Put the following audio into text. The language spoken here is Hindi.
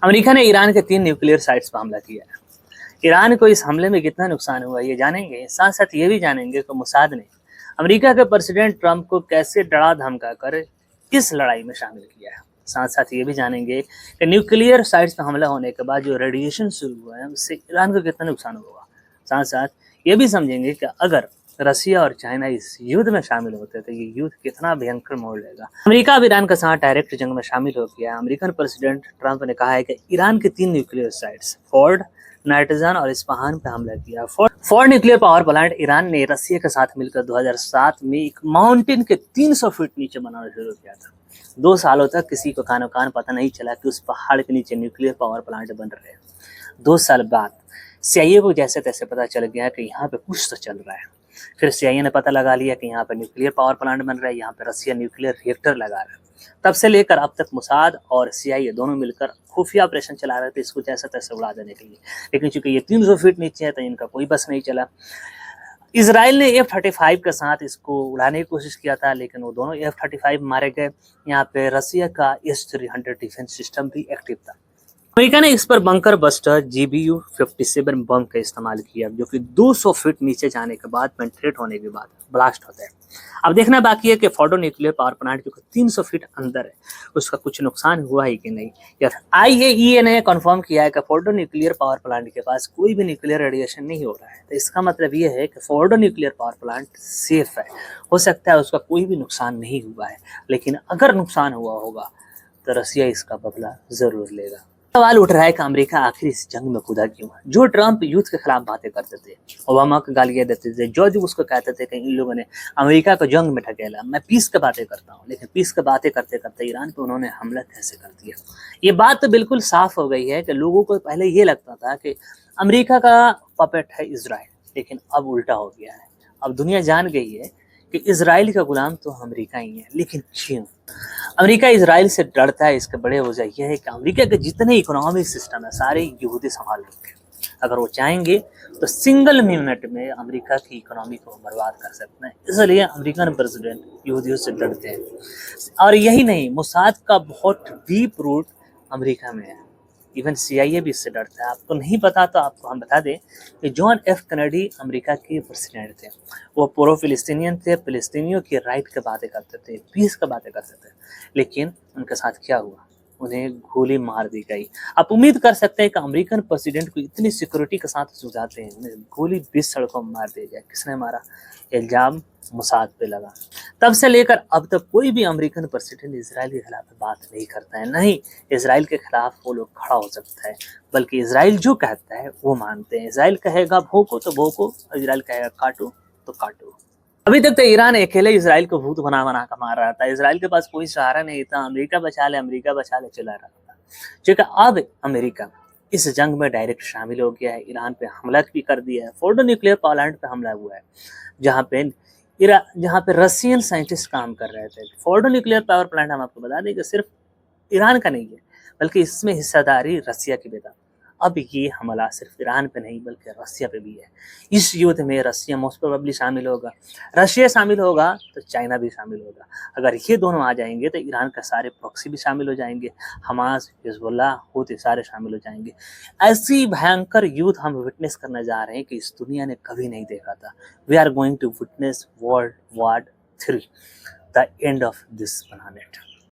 अमेरिका ने ईरान के 3 न्यूक्लियर साइट्स पर हमला किया है। ईरान को इस हमले में कितना नुकसान हुआ ये जानेंगे। साथ साथ ये भी जानेंगे कि मोसाद ने अमेरिका के प्रेसिडेंट ट्रंप को कैसे डरा धमका कर किस लड़ाई में शामिल किया है। साथ साथ ये भी जानेंगे कि न्यूक्लियर साइट्स पर हमला होने के बाद जो रेडिएशन शुरू हुआ है उससे ईरान को कितना नुकसान होगा। साथ साथ ये भी समझेंगे कि अगर रसिया और चाइना इस युद्ध में शामिल होते तो ये युद्ध कितना भयंकर मोड़ लेगा। अमेरिका अब ईरान के साथ डायरेक्ट जंग में शामिल हो गया है। अमेरिकन प्रेसिडेंट ट्रंप ने कहा है कि ईरान के 3 न्यूक्लियर साइट्स फोर्ड, नाटंज और इस्फहान पे हमला किया। Ford nuclear power plant Iran ने रसिया के साथ मिलकर 2007 में एक माउंटेन के 300 फीट नीचे बनाना शुरू किया था। 2 सालों तक किसी को कानो कान पता नहीं चला कि उस पहाड़ के नीचे न्यूक्लियर पावर प्लांट बन रहे हैं। 2 साल बाद CIA को जैसे तैसे पता चल गया कि यहाँ पे कुछ तो चल रहा है। फिर CIA ने पता लगा लिया कि यहाँ पे न्यूक्लियर पावर प्लांट बन रहा है, यहाँ पे रसिया न्यूक्लियर रिएक्टर लगा रहा है। तब से लेकर अब तक मोसाद और CIA दोनों मिलकर खुफिया ऑपरेशन चला रहे थे इसको जैसे तैसे उड़ा देने के लिए, लेकिन चूंकि ये 300 फीट नीचे है तो इनका कोई बस नहीं चला। इसराइल ने F-35 के साथ इसको उड़ाने की कोशिश किया था, लेकिन वो दोनों F-35 मारे गए। यहाँ पे रसिया का S-300 डिफेंस सिस्टम भी एक्टिव था। अमेरिका ने इस पर बंकर बस्टर GBU-57 बम का इस्तेमाल किया, जो कि 200 फीट नीचे जाने के बाद पेनिट्रेट होने के बाद ब्लास्ट होता है। अब देखना बाकी है कि फोर्डो न्यूक्लियर पावर प्लांट जो 300 फीट अंदर है उसका कुछ नुकसान हुआ है कि नहीं। या IAEA ने कंफर्म किया है कि फोर्डो न्यूक्लियर पावर प्लांट के पास कोई भी न्यूक्लियर रेडिएशन नहीं हो रहा है। तो इसका मतलब ये है कि Fordow nuclear power plant safe है। हो सकता है उसका कोई भी नुकसान नहीं हुआ है, लेकिन अगर नुकसान हुआ होगा तो रसिया इसका बदला जरूर लेगा। सवाल उठ रहा है कि अमेरिका आखिर इस जंग में कूदा क्यों। जो ट्रंप युद्ध के खिलाफ बातें करते थे, ओबामा को गालियां देते थे, जॉर्ज उसको कहते थे कि इन लोगों ने अमेरिका को जंग में ढकेला। मैं पीस की बातें करता हूँ, लेकिन पीस की बातें करते करते ईरान पे उन्होंने हमला कैसे कर दिया। ये बात तो बिल्कुल साफ हो गई है कि लोगों को पहले ये लगता था कि अमेरिका का पपेट है इजराइल, लेकिन अब उल्टा हो गया है। अब दुनिया जान गई है कि इजराइल का गुलाम तो अमेरिका ही है। लेकिन क्यों अमेरिका इजराइल से डरता है? इसके बड़े वजह यह है कि अमेरिका के जितने इकोनॉमिक सिस्टम है सारे यहूदी संभाल लेंगे। अगर वो चाहेंगे तो सिंगल मिनट में अमेरिका की इकोनॉमी को बर्बाद कर सकते हैं। इसलिए अमेरिकन प्रेसिडेंट यहूदियों से डरते हैं। और यही नहीं, मोसाद का बहुत डीप रूट अमेरिका में है। इवन CIA भी इससे डरता है। आपको नहीं पता तो आपको हम बता दें कि जॉन F कैनेडी अमेरिका के प्रेसिडेंट थे। वो प्रो फिलिस्तीनियन थे, फिलिस्तीनियों की राइट की बातें करते थे, पीस की बातें करते थे। लेकिन उनके साथ क्या हुआ? उन्हें गोली मार दी गई। आप उम्मीद कर सकते हैं कि अमेरिकन प्रेसिडेंट को इतनी सिक्योरिटी के साथ सुझाते हैं, उन्हें गोली 20 सड़कों में मार दी जाए। किसने मारा? इल्जाम मोसाद पे लगा। तब से लेकर अब तक कोई भी अमेरिकन प्रेसिडेंट इजराइल के खिलाफ बात नहीं करता है। नहीं, इजराइल के खिलाफ वो लोग खड़ा हो सकता है, बल्कि इजराइल जो कहता है वो मानते हैं। इजराइल कहेगा भोंको तो भोंको, इजराइल कहेगा काटो तो काटो। अभी तक तो ईरान अकेले इजराइल को भूत बना बना कर मार रहा था। इजराइल के पास कोई सहारा नहीं था। अमेरिका बचा ले, अमेरिका बचा ले चला रहा था। क्योंकि अब अमेरिका इस जंग में डायरेक्ट शामिल हो गया है। ईरान पे हमला भी कर दिया है। फोर्डो न्यूक्लियर पावर प्लांट पे हमला हुआ है, जहाँ पे रशियन साइंटिस्ट काम कर रहे थे। फोर्डो न्यूक्लियर पावर प्लांट हम आपको बता दें कि सिर्फ ईरान का नहीं है, बल्कि इसमें हिस्सेदारी रसिया की भी था। अब ये हमला सिर्फ ईरान पे नहीं बल्कि रसिया पे भी है। इस युद्ध में रसिया मोस्ट प्रोबेबली शामिल होगा। रशिया शामिल होगा तो चाइना भी शामिल होगा। अगर ये दोनों आ जाएंगे तो ईरान का सारे प्रॉक्सी भी शामिल हो जाएंगे। हमास, हिजबुल्लाह, हूती सारे शामिल हो जाएंगे। ऐसी भयंकर युद्ध हम विटनेस करने जा रहे हैं कि इस दुनिया ने कभी नहीं देखा था। We are going to witness world war 3, the end of this planet.